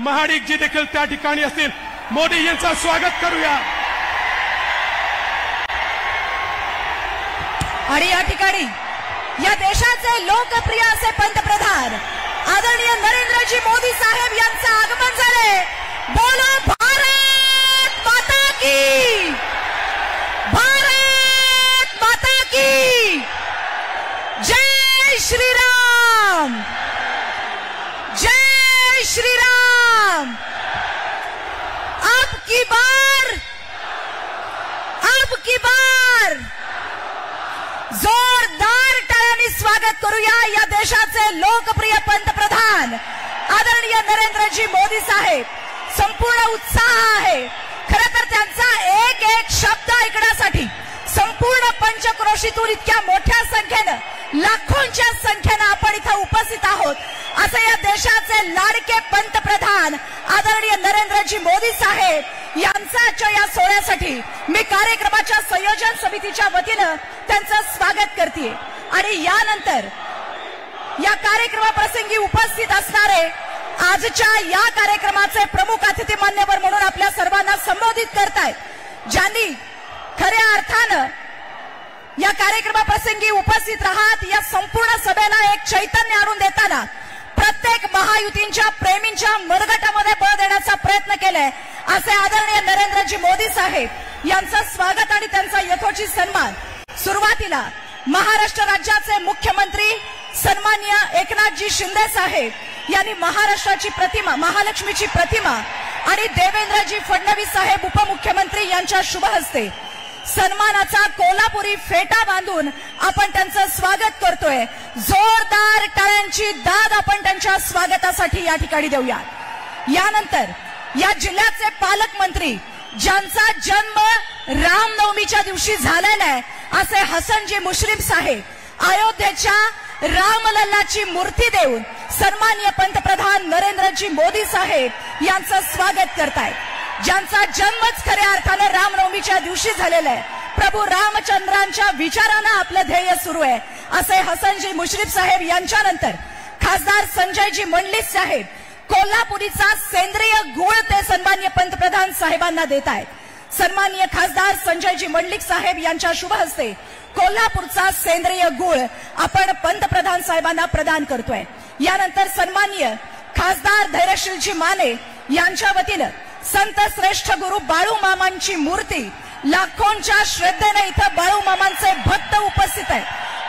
महाडिक जी देखील त्या ठिकाणी असतील. मोदी यांचं स्वागत करूया. आणि या ठिकाणी या देशाचे लोकप्रिय असे पंतप्रधान आदरणीय नरेंद्रजी मोदी साहेब यांचं आगमन झाले. बोलो भारत माता की, भारत माता की जय श्रीराम, जय श्रीराम. अब की बार जोरदार टाळ्यांनी स्वागत करूया या देशाचे लोकप्रिय पंतप्रधान आदरणीय नरेंद्रजी मोदी साहेब. संपूर्ण उत्साह आहे. खरं तर त्यांचा एक एक शब्द ऐकण्यासाठी संपूर्ण पंचक्रोशीतून इतक्या मोठ्या संख्येनं, लाखोंच्या संख्येनं आपण इथं उपस्थित आहोत. असं या देशाचे लाडके पंतप्रधान आदरणीय नरेंद्रजी मोदी साहेब यांचा आजच्या या सोहळ्यासाठी मी कार्यक्रमाच्या संयोजन समितीच्या वतीनं त्यांचं स्वागत करते. आणि यानंतर या कार्यक्रमाप्रसंगी उपस्थित असणारे आजच्या या कार्यक्रमाचे प्रमुख अतिथी मान्यवर म्हणून आपल्या सर्वांना संबोधित करतायत, ज्यांनी खऱ्या अर्थानं या कार्यक्रमाप्रसंगी उपस्थित राहत या संपूर्ण सभेला एक चैतन्य आणून देताना प्रत्येक महायुतींच्या प्रेमींच्या मनगटामध्ये बळ देण्याचा प्रयत्न केलाय. असे आदरणीय नरेंद्रजी मोदी साहेब यांचं स्वागत आणि त्यांचा यथोचित सन्मान. सुरुवातीला महाराष्ट्र राज्याचे मुख्यमंत्री सन्माननीय एकनाथजी शिंदे साहेब यांनी महाराष्ट्राची प्रतिमा, महालक्ष्मीची प्रतिमा आणि देवेंद्रजी फडणवीस साहेब उपमुख्यमंत्री यांच्या शुभ हस्ते सन्मानाचा कोल्हापुरी फेटा बांधून आपण त्यांचं स्वागत करतोय. जोरदार टाळ्यांची दाद आपण त्यांच्या स्वागतासाठी या ठिकाणी देऊया. यानंतर या जिल्ह्याचे पालकमंत्री ज्यांचा जन्म रामनवमीच्या दिवशी झालेला आहे असे हसनजी मुश्रीफ साहेब अयोध्येच्या रामलल्लाची मूर्ती देऊन सन्माननीय पंतप्रधान नरेंद्रजी मोदी साहेब यांचं स्वागत करतायत. ज्यांचा जन्मच खऱ्या अर्थानं रामनवमीच्या दिवशी झालेला आहे. प्रभू रामचंद्रांच्या विचारानं आपलं ध्येय सुरू आहे असे हसनजी मुश्रीफ साहेब यांच्यानंतर खासदार संजयजी मंडलिक साहेब कोल्हापुरीचा सेंद्रिय गूळ ते सन्माननीय पंतप्रधान साहेबांना देत आहेत. सन्माननीय खासदार संजयजी मंडलिक साहेब यांच्या शुभ हस्ते कोल्हापूरचा सेंद्रिय गूळ आपण पंतप्रधान साहेबांना प्रदान करतोय. यानंतर सन्माननीय खासदार धैर्यशीलजी माने यांच्या वतीनं संत श्रेष्ठ गुरु बाळू मामांची मूर्ती लाखोंच्या श्रद्धेने इथं बाळू मामांचे भक्त उपस्थित आहेत.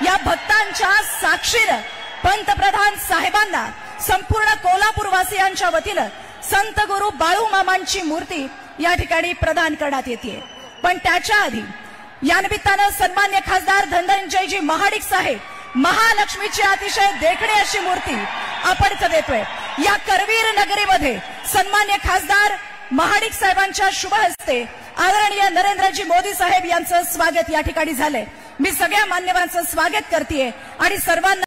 या भक्तांच्या साक्षीनं पंतप्रधान साहेबांना संपूर्ण कोल्हापूरवासियांच्या वतीनं संत गुरु बाळू मामांची मूर्ती या ठिकाणी प्रदान करण्यात येते. पण त्याच्या आधी या निमित्तानं सन्मान्य खासदार धनंजयजी महाडिक साहेब महालक्ष्मीची अतिशय देखणी अशी मूर्ती आपण इथं देतोय. या करवीर नगरीमध्ये सन्मान्य खासदार महाडिक साहेबांच्या शुभ हस्ते आदरणीय नरेंद्रजी मोदी साहेब यांचं स्वागत या ठिकाणी झालंय. मी सगळ्या मान्यवरांचं स्वागत करते आणि सर्वांना